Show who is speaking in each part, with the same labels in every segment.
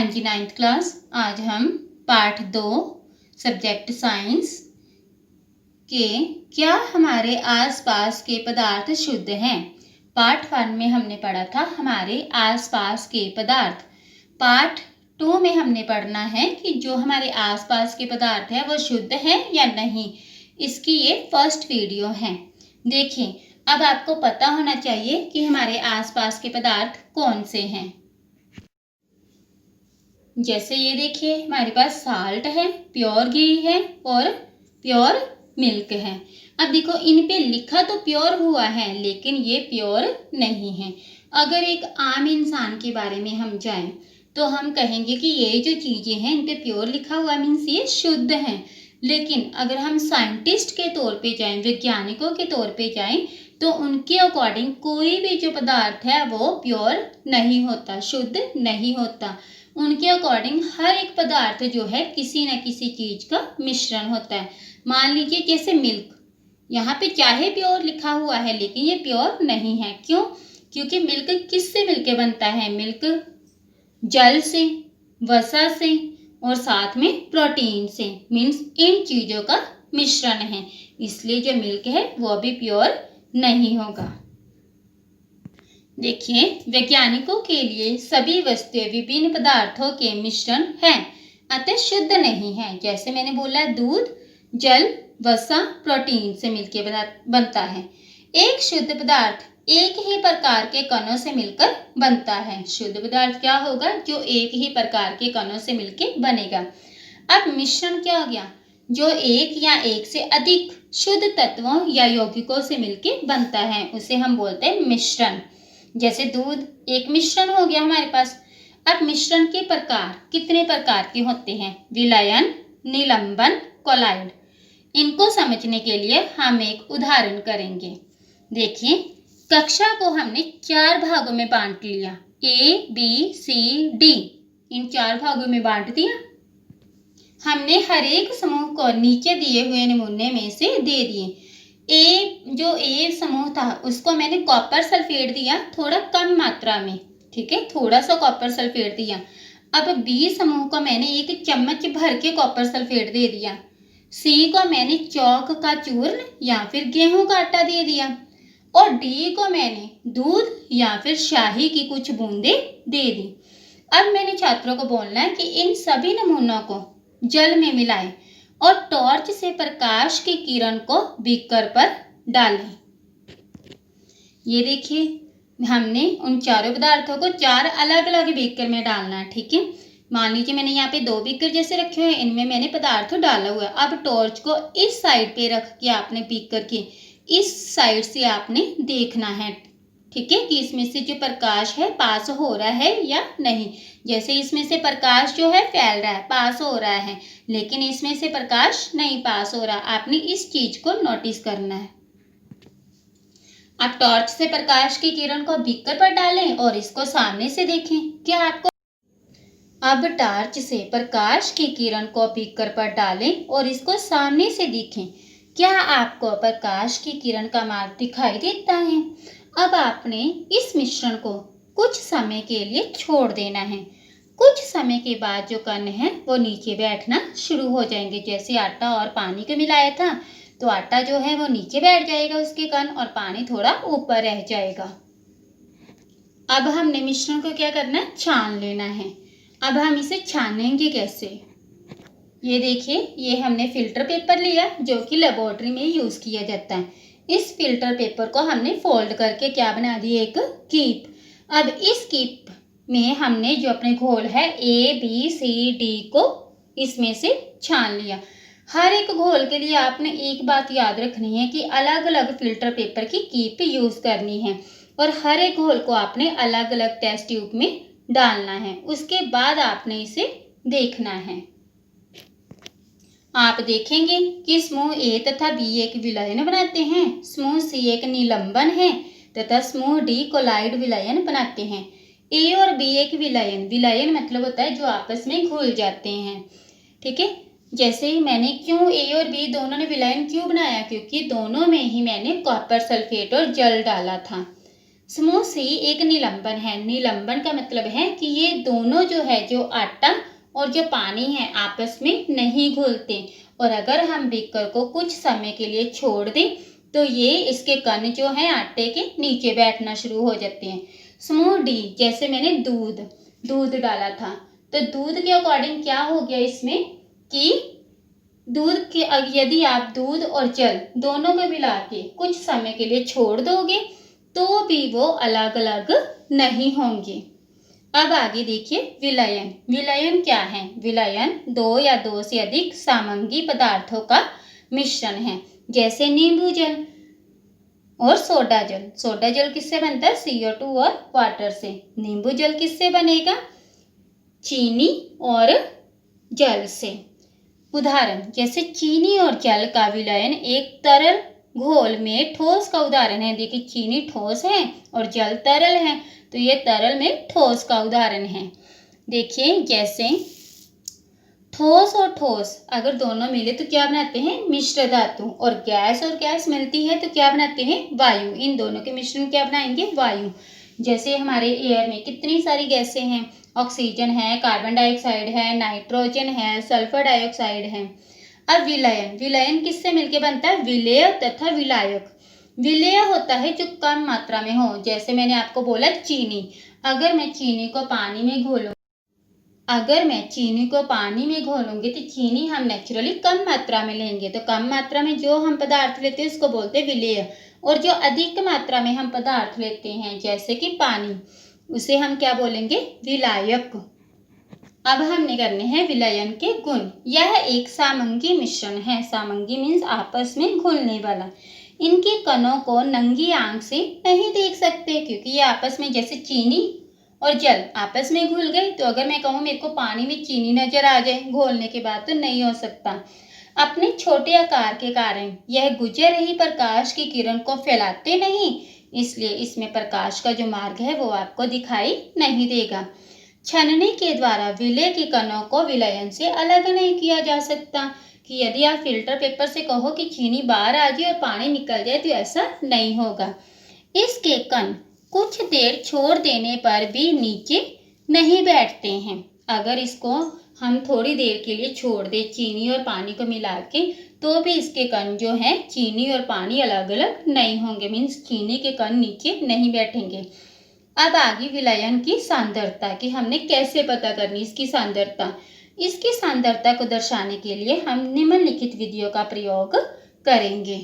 Speaker 1: हाँ जी, 9th class. आज हम पाठ 2 सब्जेक्ट साइंस के क्या हमारे आसपास के पदार्थ शुद्ध हैं। पार्ट 1 में हमने पढ़ा था हमारे आसपास के पदार्थ। पार्ट 2 में हमने पढ़ना है कि जो हमारे आसपास के पदार्थ है वो शुद्ध है या नहीं। इसकी ये फर्स्ट वीडियो है। देखिए, अब आपको पता होना चाहिए कि हमारे आसपास के पदार्थ कौन से हैं। जैसे ये देखिए, हमारे पास साल्ट है, प्योर घी है और प्योर मिल्क है। अब देखो, इन पे लिखा तो प्योर हुआ है लेकिन ये प्योर नहीं है। अगर एक आम इंसान के बारे में हम जाएं तो हम कहेंगे कि ये जो चीजें हैं इन पे प्योर लिखा हुआ मीन्स ये शुद्ध हैं। लेकिन अगर हम साइंटिस्ट के तौर पे जाएं, वैज्ञानिकों के तौर पे जाएं, तो उनके अकॉर्डिंग कोई भी जो पदार्थ है वो प्योर नहीं होता, शुद्ध नहीं होता। उनके अकॉर्डिंग हर एक पदार्थ जो है किसी न किसी चीज का मिश्रण होता है। मान लीजिए जैसे मिल्क, यहाँ पे चाहे प्योर लिखा हुआ है लेकिन ये प्योर नहीं है। क्यों? क्योंकि मिल्क किससे मिलके बनता है? मिल्क जल से, वसा से और साथ में प्रोटीन से, मीन्स इन चीजों का मिश्रण है। इसलिए जो मिल्क है वो भी प्योर नहीं होगा। देखिए, वैज्ञानिकों के लिए सभी वस्तुएं विभिन्न पदार्थों के मिश्रण हैं, अतः शुद्ध नहीं है। जैसे मैंने बोला, दूध जल वसा प्रोटीन से मिलकर बनता है। एक शुद्ध पदार्थ एक ही प्रकार के कणों से मिलकर बनता है। शुद्ध पदार्थ क्या होगा? जो एक ही प्रकार के कणों से मिलकर बनेगा। अब मिश्रण क्या हो गया? जो एक या एक से अधिक शुद्ध तत्वों या यौगिकों से मिलकर बनता है उसे हम बोलते हैं मिश्रण। जैसे दूध एक मिश्रण हो गया हमारे पास। अब मिश्रण के प्रकार कितने प्रकार के होते हैं? विलयन, निलंबन, कोलाइड। इनको समझने के लिए हम एक उदाहरण करेंगे। देखिए, कक्षा को हमने 4 भागों में बांट लिया, ए बी सी डी। इन 4 भागों में बांट दिया। हमने हर एक समूह को नीचे दिए हुए नमूने में से दे दिए। ए समूह था उसको मैंने कॉपर सल्फेट दिया थोड़ा कम मात्रा में, ठीक है, थोड़ा सा कॉपर सल्फेट दिया। अब बी समूह को मैंने 1 चम्मच भर के कॉपर सल्फेट दे दिया। सी को मैंने चौक का चूर्ण या फिर गेहूं का आटा दे दिया। और डी को मैंने दूध या फिर शाही की कुछ बूंदे दे दी। अब मैंने छात्रों को बोलना है कि इन सभी नमूनों को जल में मिलाएं और टॉर्च से प्रकाश की किरण को बीकर पर डालें। ये देखिए, हमने उन चारों पदार्थों को 4 अलग अलग बीकर में डालना है, ठीक है। मान लीजिए मैंने यहाँ पे 2 बीकर जैसे रखे हुए हैं, इनमें मैंने पदार्थ डाला हुआ है। अब टॉर्च को इस साइड पे रख के आपने बीकर के इस साइड से आपने देखना है, ठीक है, कि इसमें से जो प्रकाश है पास हो रहा है या नहीं। जैसे इसमें से प्रकाश जो है फैल रहा है, पास हो रहा है, लेकिन इसमें से प्रकाश नहीं पास हो रहा। आपने इस चीज को नोटिस करना है। आप टॉर्च से प्रकाश की किरण को बीकर पर डालें और इसको सामने से देखें। क्या आपको अब टॉर्च से प्रकाश की किरण को बीकर पर डालें और इसको सामने से देखें। क्या आपको प्रकाश की किरण का मार्ग दिखाई देता है? अब आपने इस मिश्रण को कुछ समय के लिए छोड़ देना है। कुछ समय के बाद जो कण है वो नीचे बैठना शुरू हो जाएंगे। जैसे आटा और पानी को मिलाया था तो आटा जो है वो नीचे बैठ जाएगा उसके कण, और पानी थोड़ा ऊपर रह जाएगा। अब हमने मिश्रण को क्या करना है? छान लेना है। अब हम इसे छानेंगे कैसे? ये देखिए, ये हमने फिल्टर पेपर लिया जो कि लेबोरेटरी में यूज किया जाता है। इस फिल्टर पेपर को हमने फोल्ड करके क्या बना दी? एक कीप। अब इस कीप में हमने जो अपने घोल है ए बी सी डी को इसमें से छान लिया। हर एक घोल के लिए आपने एक बात याद रखनी है कि अलग अलग फिल्टर पेपर की कीप यूज करनी है और हर एक घोल को आपने अलग अलग टेस्ट ट्यूब में डालना है। उसके बाद आपने इसे देखना है। आप देखेंगे कि समूह ए तथा बी एक विलयन बनाते हैं, समूह सी एक निलंबन है तथा समूह डी कोलाइड विलयन बनाते हैं। ए और बी एक विलयन मतलब होता है जो आपस में घुल जाते हैं, ठीक है। जैसे मैंने क्यों ए और बी दोनों ने विलयन क्यों बनाया? क्योंकि दोनों में ही मैंने कॉपर सल्फेट और जल डाला था। समूह सी एक निलंबन है। निलंबन का मतलब है कि ये दोनों जो है, जो आटा और जो पानी है, आपस में नहीं घुलते, और अगर हम बीकर को कुछ समय के लिए छोड़ दें तो ये इसके कण जो है आटे के नीचे बैठना शुरू हो जाते हैं। समूह डी, जैसे मैंने दूध डाला था, तो दूध के अकॉर्डिंग क्या हो गया इसमें कि दूध के यदि आप दूध और जल दोनों को मिला के कुछ समय के लिए छोड़ दोगे तो भी वो अलग अलग नहीं होंगे। अब आगे देखिए विलयन। विलयन क्या है? विलयन दो या दो से अधिक सामंगी पदार्थों का मिश्रण है, जैसे नींबू जल और सोडा जल। सोडा जल किससे बनता है? CO2 और वाटर से। नींबू जल किससे बनेगा? चीनी और जल से। उदाहरण, जैसे चीनी और जल का विलयन एक तरल घोल में ठोस का उदाहरण है। देखिए चीनी ठोस है और जल तरल है, तो ये तरल में ठोस का उदाहरण है। देखिए जैसे ठोस और ठोस अगर दोनों मिले तो क्या बनाते हैं? मिश्र धातु। और गैस मिलती है तो क्या बनाते हैं? वायु। इन दोनों के मिश्रण क्या बनाएंगे? वायु। जैसे हमारे एयर में कितनी सारी गैसें हैं, ऑक्सीजन है, कार्बन डाइऑक्साइड है, नाइट्रोजन है, सल्फर डाइऑक्साइड है। अब विलयन। विलयन किससे मिलके बनता है? विलेय तथा विलायक। विलेय होता है जो कम मात्रा में हो, जैसे मैंने आपको बोला चीनी। अगर मैं चीनी को पानी में घोलूंगी तो चीनी हम नेचुरली कम मात्रा में लेंगे, तो कम मात्रा में जो हम पदार्थ लेते हैं उसको बोलते हैं विलेय। और जो अधिक मात्रा में हम पदार्थ लेते हैं जैसे कि पानी, उसे हम क्या बोलेंगे? विलायक। अब हमने करने हैं विलयन के गुण। यह एक सामंगी मिश्रण है। सामंगी मीन्स आपस में घुलने वाला। इनके कणों को नंगी आंख से नहीं देख सकते, क्योंकि ये आपस में, जैसे चीनी और जल आपस में घुल गए, तो अगर मैं कहूँ मेरे को पानी में चीनी नजर आ जाए घोलने के बाद, तो नहीं हो सकता। अपने छोटे आकार के कारण यह गुजर रही प्रकाश की किरण को फैलाते नहीं, इसलिए इसमें प्रकाश का जो मार्ग है वो आपको दिखाई नहीं देगा। छनने के द्वारा विलेय के कणों को विलयन से अलग नहीं किया जा सकता, कि यदि आप फिल्टर पेपर से कहो कि चीनी बाहर आ जाए और पानी निकल जाए तो ऐसा नहीं होगा। इसके कण कुछ देर छोड़ देने पर भी नीचे नहीं बैठते हैं। अगर इसको हम थोड़ी देर के लिए छोड़ दें चीनी और पानी को मिला के, तो भी इसके कण जो है चीनी और पानी अलग अलग नहीं होंगे, मीन्स चीनी के कण नीचे नहीं बैठेंगे। अब आगे विलयन की सांद्रता कि हमने कैसे पता करनी इसकी सांद्रता। इसकी सांद्रता को दर्शाने के लिए हम निम्नलिखित विधियों का प्रयोग करेंगे।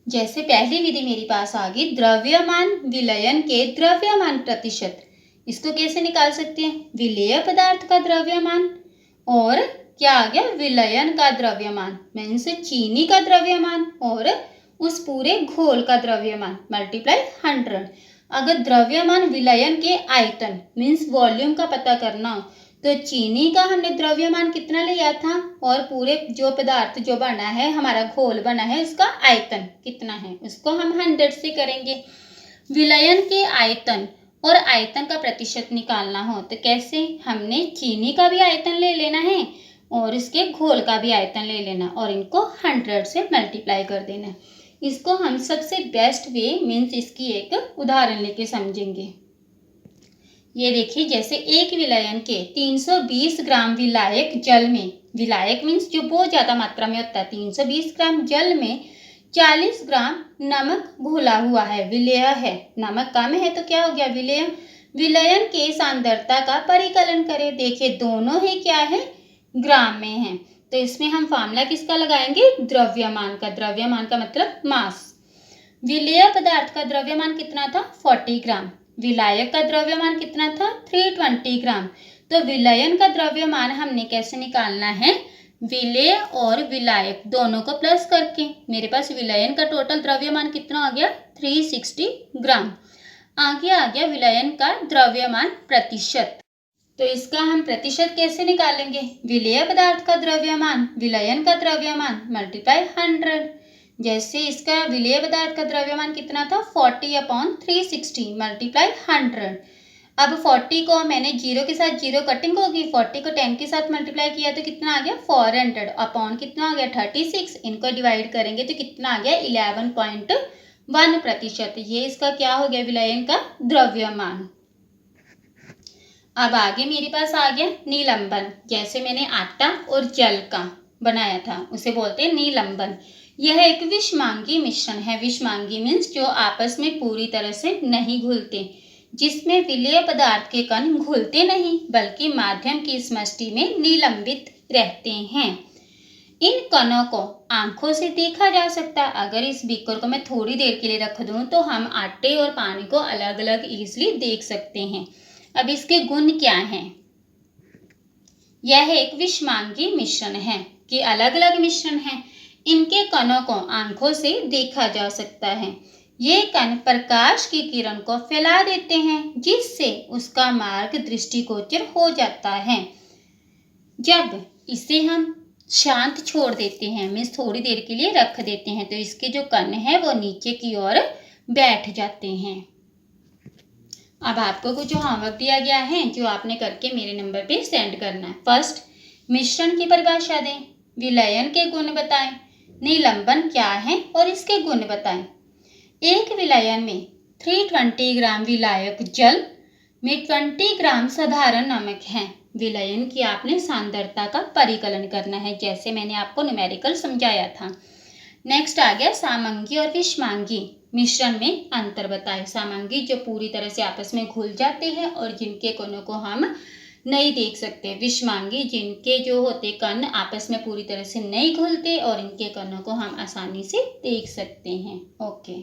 Speaker 1: जैसे पहली विधि मेरे पास आ गई, द्रव्यमान विलयन के द्रव्यमान प्रतिशत। इसको कैसे निकाल सकते हैं? विलेय पदार्थ का द्रव्यमान और क्या आ गया? विलयन का द्रव्यमान मीन्स चीनी का द्रव्यमान और उस पूरे घोल का द्रव्यमान मल्टीप्लाई 100। अगर द्रव्यमान विलयन के आयतन मीन्स वॉल्यूम का पता करना, तो चीनी का हमने द्रव्यमान कितना लिया था और पूरे जो पदार्थ जो बना है, हमारा घोल बना है, उसका आयतन कितना है, उसको हम 100 से करेंगे। विलयन के आयतन और आयतन का प्रतिशत निकालना हो तो कैसे? हमने चीनी का भी आयतन ले लेना है और इसके घोल का भी आयतन ले लेना और इनको 100 से मल्टीप्लाई कर देना। इसको हम सबसे बेस्ट वे मीन्स इसकी एक उदाहरण लेके समझेंगे। ये देखिए, जैसे एक विलयन के 320 ग्राम विलायक जल में, विलायक मीन्स जो बहुत ज्यादा मात्रा में होता है, 320 ग्राम जल में 40 ग्राम नमक घुला हुआ है, विलेय है। नमक कम है तो क्या हो गया? विलेय। विलयन के सांद्रता का परिकलन करें। देखिए दोनों ही क्या है? ग्राम में है, तो इसमें हम फॉर्मूला किसका लगाएंगे? द्रव्यमान का। द्रव्यमान का मतलब मास। विलेय पदार्थ का द्रव्यमान कितना था? 40 ग्राम। विलायक का द्रव्यमान कितना था? 320 ग्राम। तो विलयन का द्रव्यमान हमने कैसे निकालना है? विलेय और विलायक दोनों को प्लस करके। मेरे पास विलयन का टोटल द्रव्यमान कितना आ गया? 360 ग्राम। आगे आ गया विलयन का द्रव्यमान प्रतिशत। तो इसका हम प्रतिशत कैसे निकालेंगे? विलेय पदार्थ का द्रव्यमान विलयन का द्रव्यमान मल्टीप्लाई 100। जैसे इसका विलेय पदार्थ का द्रव्यमान कितना था? 40/360 मल्टीप्लाई 100। अब 40 को मैंने 0 के साथ 0 कटिंग होगी, 40 को 10 के साथ मल्टीप्लाई किया तो कितना आ गया? 400 अपॉन कितना आ गया? 36। इनको डिवाइड करेंगे तो कितना आ गया? 11.5 1%। ये इसका क्या हो गया विलयन का द्रव्यमान। अब आगे मेरे पास आ गया निलंबन। जैसे मैंने आटा और जल का बनाया था उसे बोलते हैं निलंबन। यह एक विषमांगी मिश्रण है। विषमांगी मीन्स जो आपस में पूरी तरह से नहीं घुलते, जिसमें विलेय पदार्थ के कण घुलते नहीं बल्कि माध्यम की समष्टि में निलंबित रहते हैं। इन कणों को आंखों से देखा जा सकता है। अगर इस बीकर को मैं थोड़ी देर के लिए रख दूं तो हम आटे और पानी को अलग अलग इजीली देख सकते हैं। अब इसके गुण क्या हैं? यह एक विषमांगी मिश्रण है कि अलग अलग मिश्रण है। इनके कणों को आंखों से देखा जा सकता है। ये कण प्रकाश की किरण को फैला देते हैं जिससे उसका मार्ग दृष्टिगोचर हो जाता है। जब इसे हम शांत छोड़ देते हैं, मीन्स थोड़ी देर के लिए रख देते हैं, तो इसके जो कण है वो नीचे की ओर बैठ जाते हैं। अब आपको कुछ होमवर्क दिया गया है जो आपने करके मेरे नंबर पे सेंड करना है। फर्स्ट, मिश्रण की परिभाषा दें, विलयन के गुण बताएं, निलंबन क्या है और इसके गुण बताएं। एक विलयन में 320 ग्राम विलायक जल में 20 ग्राम साधारण नमक है। विलयन की आपने सांद्रता का परिकलन करना है, जैसे मैंने आपको न्यूमेरिकल समझाया था। नेक्स्ट आ गया सामंगी और विषमांगी मिश्रण में अंतर बताएं। सामंगी जो पूरी तरह से आपस में घुल जाते हैं और जिनके कणों को हम नहीं देख सकते। विषमांगी जिनके जो होते कण आपस में पूरी तरह से नहीं घुलते और इनके कणों को हम आसानी से देख सकते हैं। ओके।